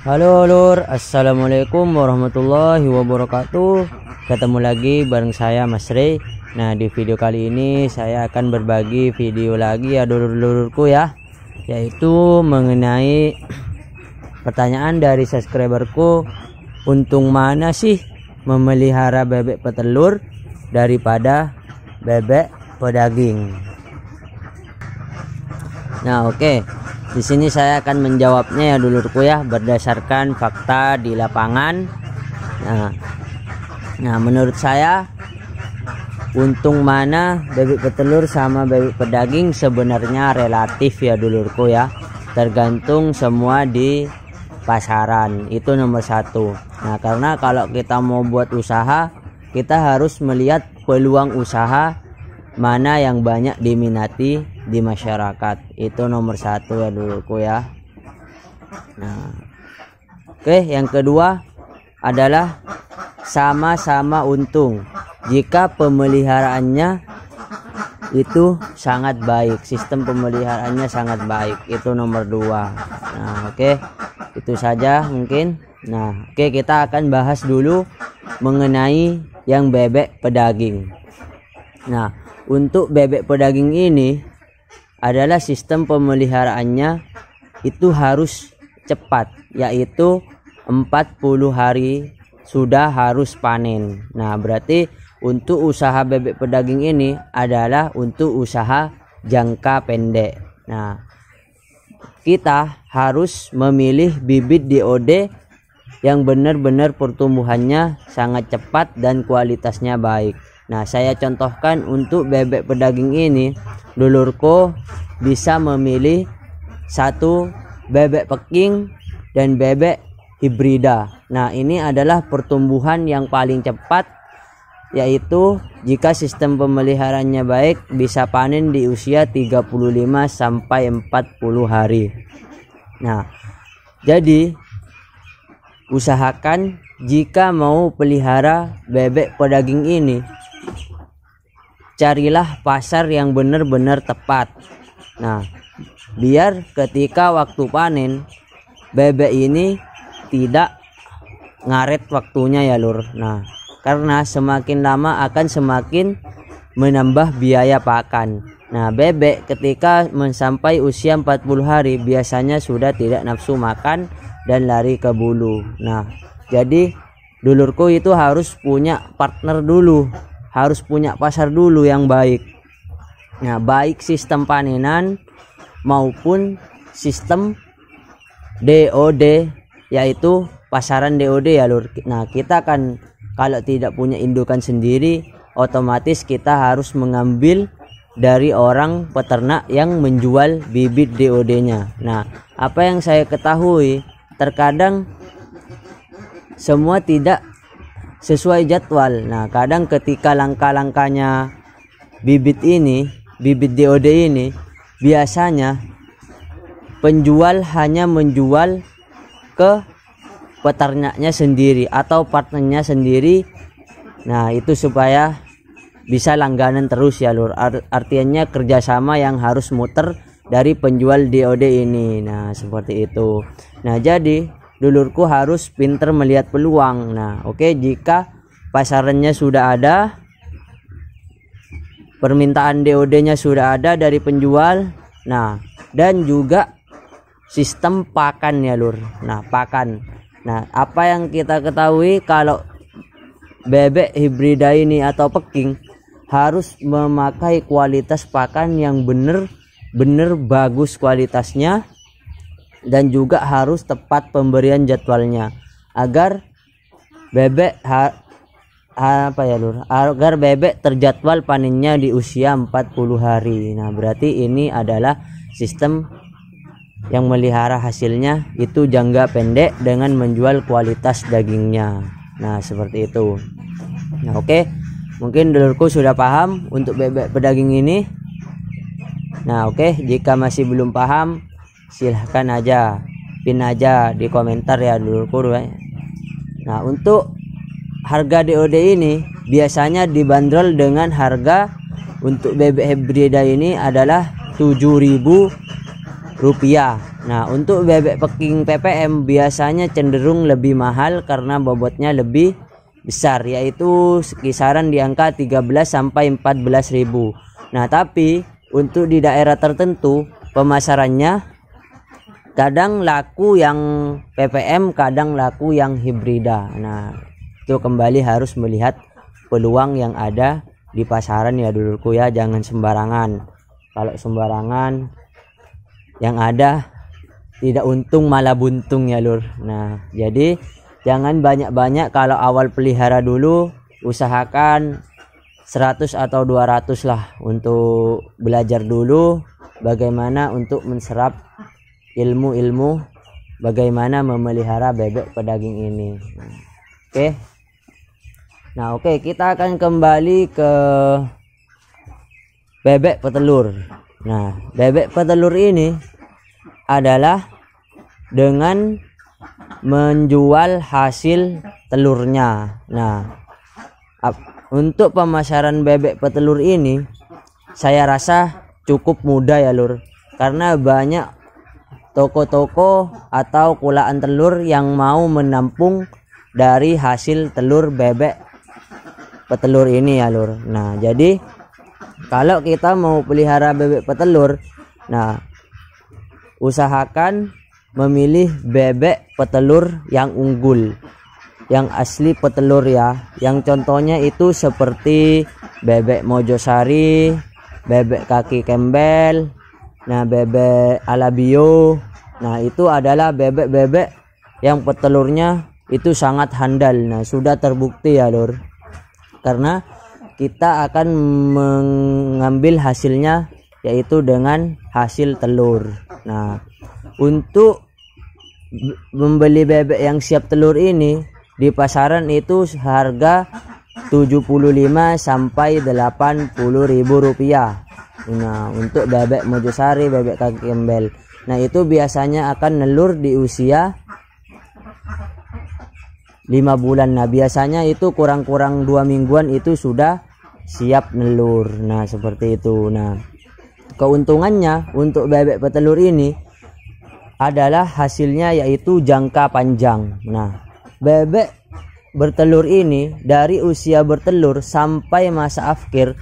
Halo lur, assalamualaikum warahmatullahi wabarakatuh. Ketemu lagi bareng saya Mas Rey. Nah, di video kali ini saya akan berbagi video lagi ya dulur-dulurku ya, yaitu mengenai pertanyaan dari subscriberku, untung mana sih memelihara bebek petelur daripada bebek pedaging. Nah, oke. Di sini saya akan menjawabnya ya dulurku ya, berdasarkan fakta di lapangan. Nah, menurut saya untung mana bebek petelur sama bebek pedaging sebenarnya relatif ya dulurku ya, tergantung semua di pasaran, itu nomor satu. Nah, karena kalau kita mau buat usaha, kita harus melihat peluang usaha mana yang banyak diminati di masyarakat, itu nomor satu ya dulurku ya. Nah, oke, yang kedua adalah sama-sama untung jika pemeliharaannya itu sangat baik, sistem pemeliharaannya sangat baik, itu nomor dua. Nah, oke, itu saja mungkin. Nah, oke, kita akan bahas dulu mengenai yang bebek pedaging. Nah, untuk bebek pedaging ini adalah sistem pemeliharaannya itu harus cepat, yaitu 40 hari sudah harus panen. Nah, berarti untuk usaha bebek pedaging ini adalah untuk usaha jangka pendek. Nah, kita harus memilih bibit DOD yang benar-benar pertumbuhannya sangat cepat dan kualitasnya baik. Nah, saya contohkan untuk bebek pedaging ini, dulurku bisa memilih satu bebek peking dan bebek hibrida. Nah, ini adalah pertumbuhan yang paling cepat, yaitu jika sistem pemeliharaannya baik bisa panen di usia 35 sampai 40 hari. Nah, jadi usahakan jika mau pelihara bebek pedaging ini, carilah pasar yang benar-benar tepat. Nah, biar ketika waktu panen bebek ini tidak ngaret waktunya ya lur. Nah, karena semakin lama akan semakin menambah biaya pakan. Nah, bebek ketika sampai usia 40 hari biasanya sudah tidak nafsu makan dan lari ke bulu. Nah, jadi dulurku itu harus punya partner dulu, harus punya pasar dulu yang baik. Nah, baik sistem panenan maupun sistem DOD, yaitu pasaran DOD ya lur. Nah, kita kan kalau tidak punya indukan sendiri, otomatis kita harus mengambil dari orang peternak yang menjual bibit DOD-nya. Nah, apa yang saya ketahui, terkadang semua tidak sesuai jadwal. Nah, kadang ketika langkah-langkahnya bibit DOD ini, biasanya penjual hanya menjual ke peternaknya sendiri atau partnernya sendiri. Nah, itu supaya bisa langganan terus ya lur. Artinya kerjasama yang harus muter dari penjual DOD ini. Nah, seperti itu. Nah, jadi dulurku harus pinter melihat peluang. Nah, oke, jika pasarannya sudah ada, permintaan DOD-nya sudah ada dari penjual, nah, dan juga sistem pakan ya lur. Nah, pakan. Nah, apa yang kita ketahui, kalau bebek hibrida ini atau peking harus memakai kualitas pakan yang bener-bener bagus kualitasnya, dan juga harus tepat pemberian jadwalnya agar bebek agar bebek terjadwal panennya di usia 40 hari. Nah, berarti ini adalah sistem yang melihara hasilnya itu jangka pendek dengan menjual kualitas dagingnya. Nah, seperti itu. Nah, oke, mungkin dulurku sudah paham untuk bebek pedaging ini. Nah, oke, jika masih belum paham, silahkan aja pin aja di komentar ya dulurku. Nah, untuk harga DOD ini biasanya dibanderol dengan harga untuk bebek hibrida ini adalah 7.000 rupiah. Nah, untuk bebek peking PPM biasanya cenderung lebih mahal karena bobotnya lebih besar, yaitu kisaran di angka 13 sampai 14.000. Nah, tapi untuk di daerah tertentu pemasarannya kadang laku yang PPM, kadang laku yang hibrida. Nah, itu kembali harus melihat peluang yang ada di pasaran ya dulurku ya, jangan sembarangan. Kalau sembarangan yang ada tidak untung malah buntung ya lur. Nah, jadi jangan banyak-banyak. Kalau awal pelihara dulu usahakan 100 atau 200 lah untuk belajar dulu bagaimana untuk menserap ilmu-ilmu bagaimana memelihara bebek pedaging ini. Oke. Nah, oke, kita akan kembali ke bebek petelur. Nah, bebek petelur ini adalah dengan menjual hasil telurnya. Nah, untuk pemasaran bebek petelur ini saya rasa cukup mudah ya lur, karena banyak toko-toko atau kulaan telur yang mau menampung dari hasil telur bebek petelur ini ya lur. Nah, jadi kalau kita mau pelihara bebek petelur, nah usahakan memilih bebek petelur yang unggul, yang asli petelur ya, yang contohnya itu seperti bebek Mojosari, bebek kaki kembel, nah bebek alabio. Nah, itu adalah bebek-bebek yang petelurnya itu sangat handal. Nah, sudah terbukti ya lur, karena kita akan mengambil hasilnya yaitu dengan hasil telur. Nah, untuk membeli bebek yang siap telur ini di pasaran itu harga 75 sampai 80.000 rupiah. Nah, untuk bebek Mojosari, bebek kaki kembel. Nah, itu biasanya akan nelur di usia 5 bulan. Nah, biasanya itu kurang-kurang 2 mingguan itu sudah siap nelur. Nah, seperti itu. Nah, keuntungannya untuk bebek petelur ini adalah hasilnya yaitu jangka panjang. Nah, bebek bertelur ini dari usia bertelur sampai masa akhir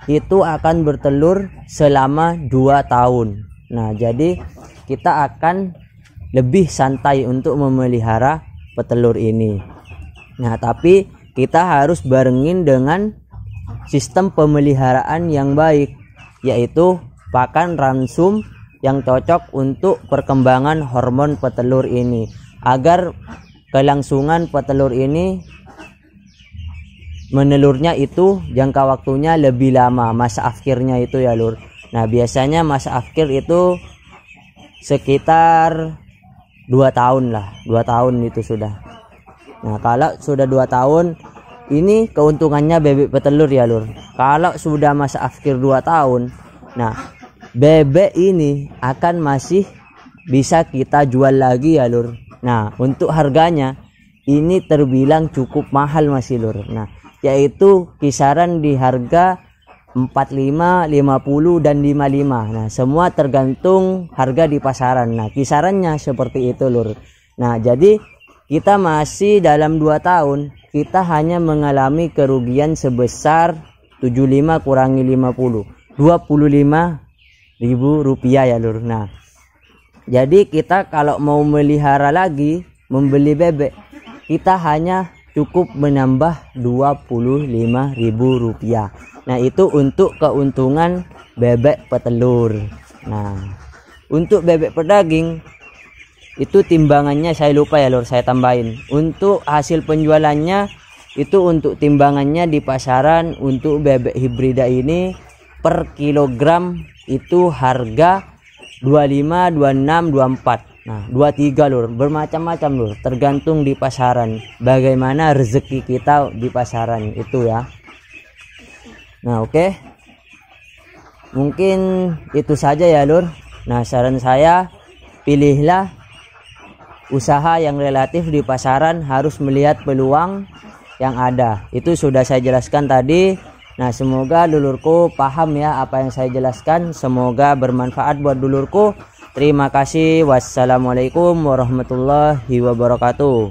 itu akan bertelur selama 2 tahun. Nah, jadi kita akan lebih santai untuk memelihara petelur ini. Nah, tapi kita harus barengin dengan sistem pemeliharaan yang baik, yaitu pakan ransum yang cocok untuk perkembangan hormon petelur ini, agar kelangsungan petelur ini menelurnya itu jangka waktunya lebih lama, masa akhirnya itu ya lur. Nah, biasanya masa akhir itu sekitar 2 tahun lah, 2 tahun itu sudah. Nah, kalau sudah 2 tahun ini keuntungannya bebek petelur ya lur. Kalau sudah masa akhir 2 tahun, nah bebek ini akan masih bisa kita jual lagi ya lur. Nah, untuk harganya ini terbilang cukup mahal masih lur. Nah, yaitu kisaran di harga 45, 50 dan 55. Nah, semua tergantung harga di pasaran. Nah, kisarannya seperti itu lur. Nah, jadi kita masih dalam 2 tahun kita hanya mengalami kerugian sebesar 75 kurangi 50, 25.000 rupiah ya lur. Nah, jadi kita kalau mau melihara lagi, membeli bebek, kita hanya cukup menambah 25.000 rupiah. Nah, itu untuk keuntungan bebek petelur. Nah, untuk bebek pedaging itu timbangannya saya lupa ya lur, saya tambahin. Untuk hasil penjualannya itu untuk timbangannya di pasaran untuk bebek hibrida ini per kilogram itu harga 25, 26, 24. Nah, 23 lur, bermacam-macam lur, tergantung di pasaran bagaimana rezeki kita di pasaran itu ya. Nah, oke. Mungkin itu saja ya lur. Nah, saran saya pilihlah usaha yang relatif di pasaran, harus melihat peluang yang ada. Itu sudah saya jelaskan tadi. Nah, semoga dulurku paham ya apa yang saya jelaskan. Semoga bermanfaat buat dulurku. Terima kasih. Wassalamualaikum warahmatullahi wabarakatuh.